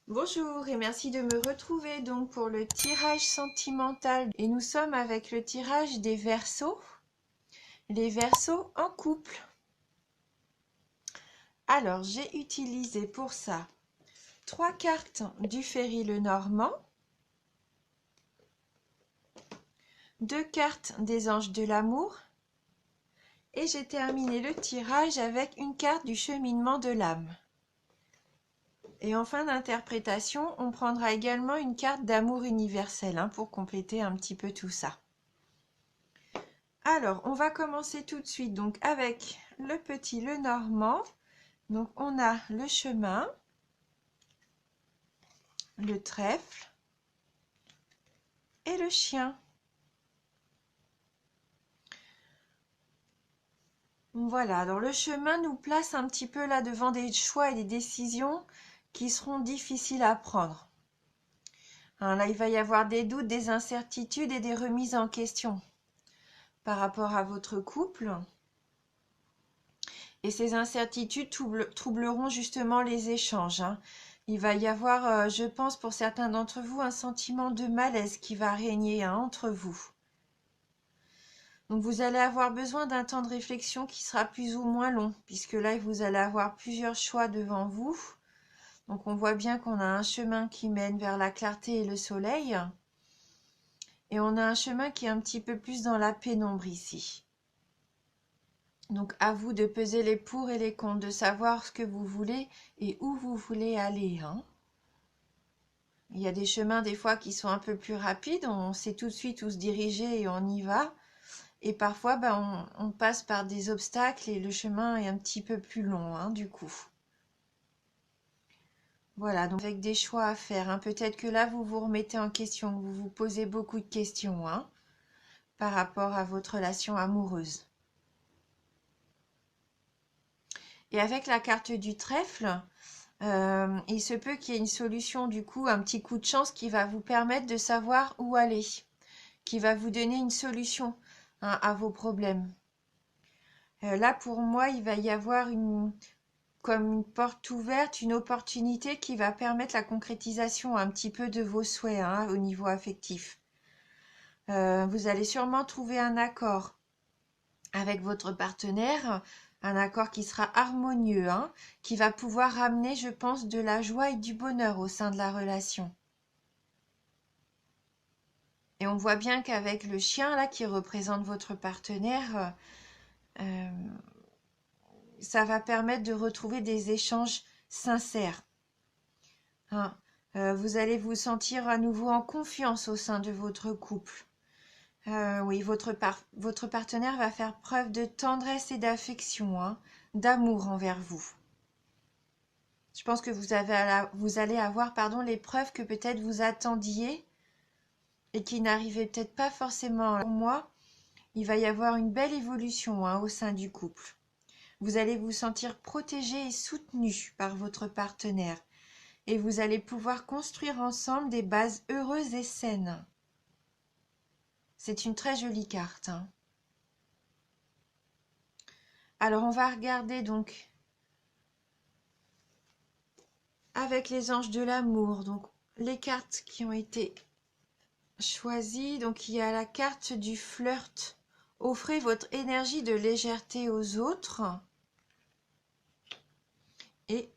Bonjour et merci de me retrouver donc pour le tirage sentimental. Et nous sommes avec le tirage des Verseaux, les Verseaux en couple. Alors j'ai utilisé pour ça 3 cartes du Ferry Lenormand, 2 cartes des Anges de l'amour et j'ai terminé le tirage avec une carte du Cheminement de l'âme. Et en fin d'interprétation, on prendra également une carte d'amour universel pour compléter un petit peu tout ça. Alors, on va commencer tout de suite donc avec le petit Lenormand. Donc, on a le chemin, le trèfle et le chien. Voilà, alors le chemin nous place un petit peu là devant des choix et des décisions qui seront difficiles à prendre. Là, il va y avoir des doutes, des incertitudes et des remises en question par rapport à votre couple. Et ces incertitudes troubleront justement les échanges. Il va y avoir, je pense, pour certains d'entre vous, un sentiment de malaise qui va régner entre vous. Donc vous allez avoir besoin d'un temps de réflexion qui sera plus ou moins long, puisque là, vous allez avoir plusieurs choix devant vous. Donc on voit bien qu'on a un chemin qui mène vers la clarté et le soleil. Et on a un chemin qui est un petit peu plus dans la pénombre ici. Donc à vous de peser les pour et les contre, de savoir ce que vous voulez et où vous voulez aller. Il y a des chemins des fois qui sont un peu plus rapides, on sait tout de suite où se diriger et on y va. Et parfois, on passe par des obstacles et le chemin est un petit peu plus long, du coup. Voilà, donc avec des choix à faire. Peut-être que là, vous vous remettez en question, vous vous posez beaucoup de questions par rapport à votre relation amoureuse. Et avec la carte du trèfle, il se peut qu'il y ait une solution, du coup, un petit coup de chance qui va vous permettre de savoir où aller, qui va vous donner une solution à vos problèmes. Là, pour moi, il va y avoir comme une porte ouverte, une opportunité qui va permettre la concrétisation un petit peu de vos souhaits au niveau affectif. Vous allez sûrement trouver un accord avec votre partenaire, un accord qui sera harmonieux, qui va pouvoir amener, je pense, de la joie et du bonheur au sein de la relation. Et on voit bien qu'avec le chien là qui représente votre partenaire, ça va permettre de retrouver des échanges sincères. Vous allez vous sentir à nouveau en confiance au sein de votre couple. Oui, votre partenaire va faire preuve de tendresse et d'affection, d'amour envers vous. Je pense que vous allez avoir les preuves que peut-être vous attendiez et qui n'arrivaient peut-être pas forcément. Pour moi, il va y avoir une belle évolution au sein du couple. Vous allez vous sentir protégé et soutenu par votre partenaire et vous allez pouvoir construire ensemble des bases heureuses et saines. C'est une très jolie carte. Alors, on va regarder donc avec les anges de l'amour, donc les cartes qui ont été choisies. Donc, il y a la carte du flirt. Offrez votre énergie de légèreté aux autres. Et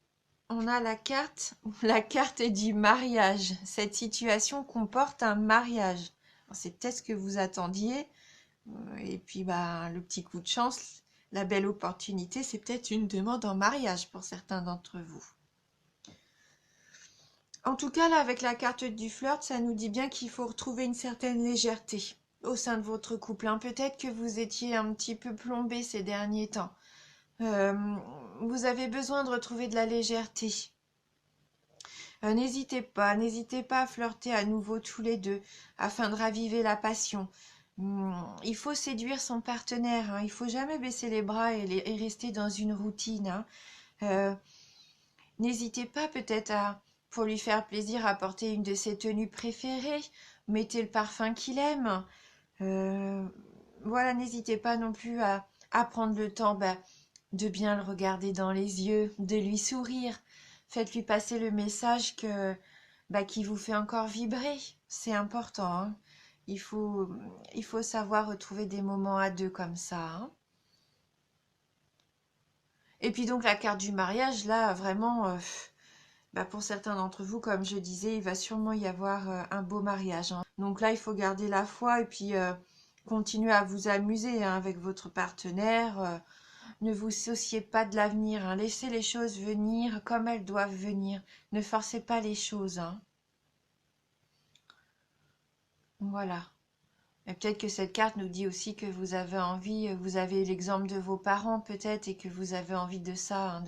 on a la carte du mariage. Cette situation comporte un mariage. C'est peut-être ce que vous attendiez. Et puis, le petit coup de chance, la belle opportunité, c'est peut-être une demande en mariage pour certains d'entre vous. En tout cas, là, avec la carte du flirt, ça nous dit bien qu'il faut retrouver une certaine légèreté au sein de votre couple. Peut-être que vous étiez un petit peu plombé ces derniers temps. Vous avez besoin de retrouver de la légèreté. N'hésitez pas à flirter à nouveau tous les deux afin de raviver la passion. Il faut séduire son partenaire, il faut jamais baisser les bras et rester dans une routine. N'hésitez pas peut-être pour lui faire plaisir, à porter une de ses tenues préférées. Mettez le parfum qu'il aime. Voilà, n'hésitez pas non plus à prendre le temps de bien le regarder dans les yeux, de lui sourire. Faites-lui passer le message qui vous fait encore vibrer. C'est important, hein. Il faut, il faut savoir retrouver des moments à deux comme ça, hein. Et puis donc la carte du mariage, là, vraiment, pour certains d'entre vous, comme je disais, il va sûrement y avoir un beau mariage, hein. Donc là, il faut garder la foi et puis continuer à vous amuser, hein, avec votre partenaire. Ne vous souciez pas de l'avenir, hein. Laissez les choses venir comme elles doivent venir. Ne forcez pas les choses, hein. Voilà. Et peut-être que cette carte nous dit aussi que vous avez envie, vous avez l'exemple de vos parents peut-être, et que vous avez envie de ça, hein,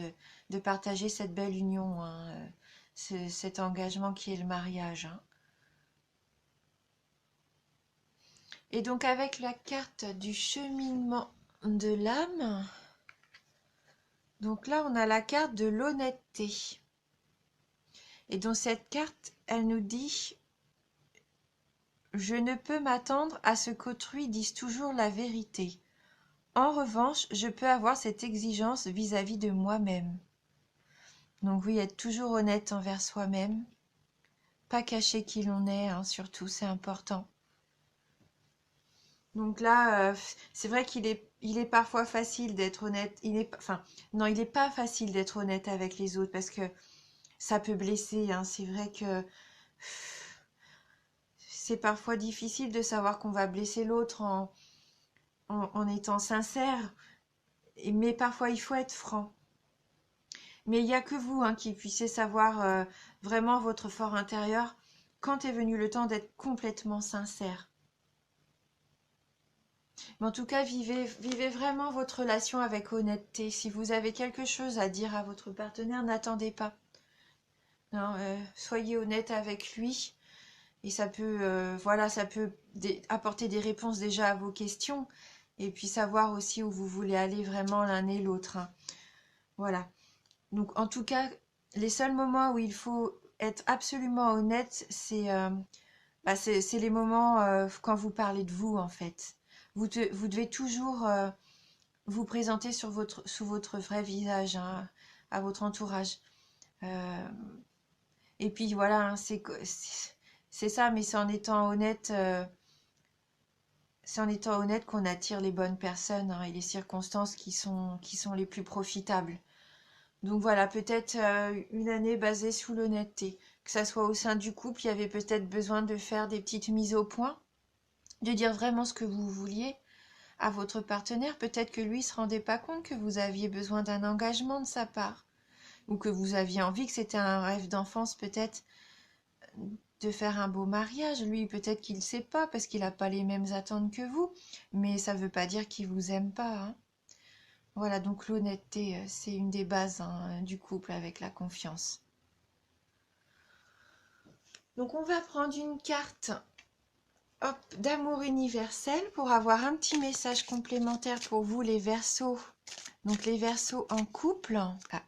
de partager cette belle union, hein, cet engagement qui est le mariage, hein. Et donc avec la carte du cheminement de l'âme, donc là on a la carte de l'honnêteté. Et donc cette carte, elle nous dit: je ne peux m'attendre à ce qu'autrui dise toujours la vérité. En revanche, je peux avoir cette exigence vis-à-vis de moi-même. Donc oui, être toujours honnête envers soi-même, pas cacher qui l'on est, hein, surtout, c'est important. Donc là, c'est vrai il est parfois facile d'être honnête. Non, il n'est pas facile d'être honnête avec les autres parce que ça peut blesser, hein. C'est vrai que c'est parfois difficile de savoir qu'on va blesser l'autre en étant sincère, mais parfois il faut être franc. Mais il n'y a que vous, hein, qui puissiez savoir vraiment votre fort intérieur quand est venu le temps d'être complètement sincère. Mais en tout cas, vivez vraiment votre relation avec honnêteté. Si vous avez quelque chose à dire à votre partenaire, n'attendez pas. Non, soyez honnête avec lui. Et ça peut, ça peut apporter des réponses déjà à vos questions. Et puis savoir aussi où vous voulez aller vraiment l'un et l'autre, hein. Voilà. Donc en tout cas, les seuls moments où il faut être absolument honnête, c'est les moments quand vous parlez de vous, en fait. Vous devez toujours vous présenter sous votre vrai visage, hein, à votre entourage. Euh, et puis voilà, hein, c'est ça, mais c'est en étant honnête qu'on attire les bonnes personnes, hein, et les circonstances qui sont les plus profitables. Donc voilà, peut-être une année basée sous l'honnêteté. Que ça soit au sein du couple, il y avait peut-être besoin de faire des petites mises au point, de dire vraiment ce que vous vouliez à votre partenaire. Peut-être que lui ne se rendait pas compte que vous aviez besoin d'un engagement de sa part, ou que vous aviez envie, que c'était un rêve d'enfance peut-être, de faire un beau mariage. Lui, peut-être qu'il ne sait pas parce qu'il n'a pas les mêmes attentes que vous, mais ça ne veut pas dire qu'il vous aime pas, hein. Voilà, donc l'honnêteté, c'est une des bases, hein, du couple avec la confiance. Donc on va prendre une carte, hop, d'amour universel pour avoir un petit message complémentaire pour vous les Verseaux. Donc les Verseaux en couple. Ah.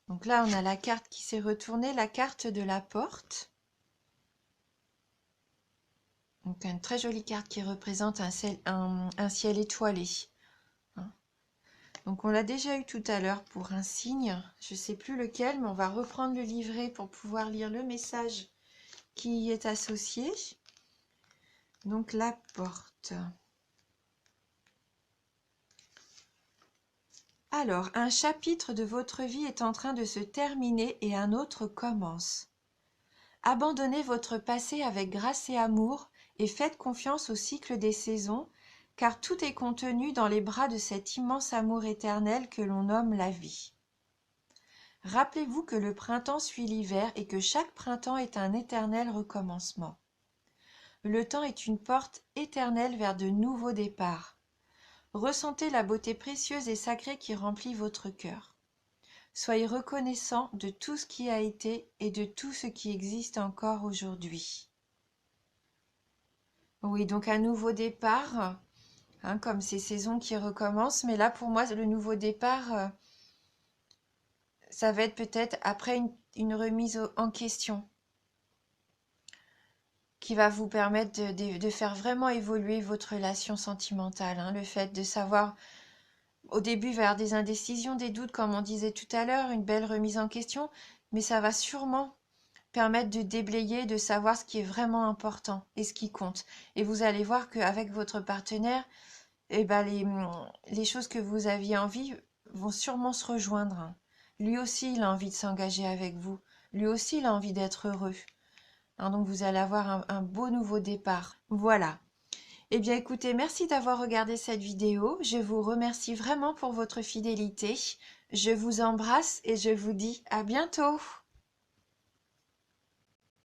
Donc là on a la carte qui s'est retournée, la carte de la porte. Donc une très jolie carte qui représente un ciel étoilé, hein. Donc on l'a déjà eu tout à l'heure pour un signe, je ne sais plus lequel, mais on va reprendre le livret pour pouvoir lire le message qui y est associé. Donc la porte. Alors, un chapitre de votre vie est en train de se terminer et un autre commence. Abandonnez votre passé avec grâce et amour et faites confiance au cycle des saisons, car tout est contenu dans les bras de cet immense amour éternel que l'on nomme la vie. Rappelez-vous que le printemps suit l'hiver et que chaque printemps est un éternel recommencement. Le temps est une porte éternelle vers de nouveaux départs. Ressentez la beauté précieuse et sacrée qui remplit votre cœur. Soyez reconnaissant de tout ce qui a été et de tout ce qui existe encore aujourd'hui. Oui, donc un nouveau départ, hein, comme ces saisons qui recommencent, mais là pour moi le nouveau départ, ça va être peut-être après une remise en question qui va vous permettre de faire vraiment évoluer votre relation sentimentale, hein, le fait de savoir au début vers des indécisions, des doutes, comme on disait tout à l'heure, une belle remise en question, mais ça va sûrement permettre de déblayer, de savoir ce qui est vraiment important et ce qui compte. Et vous allez voir qu'avec votre partenaire, eh ben les choses que vous aviez envie vont sûrement se rejoindre. Lui aussi, il a envie de s'engager avec vous. Lui aussi, il a envie d'être heureux. Hein, donc, vous allez avoir un beau nouveau départ. Voilà. Eh bien, écoutez, merci d'avoir regardé cette vidéo. Je vous remercie vraiment pour votre fidélité. Je vous embrasse et je vous dis à bientôt.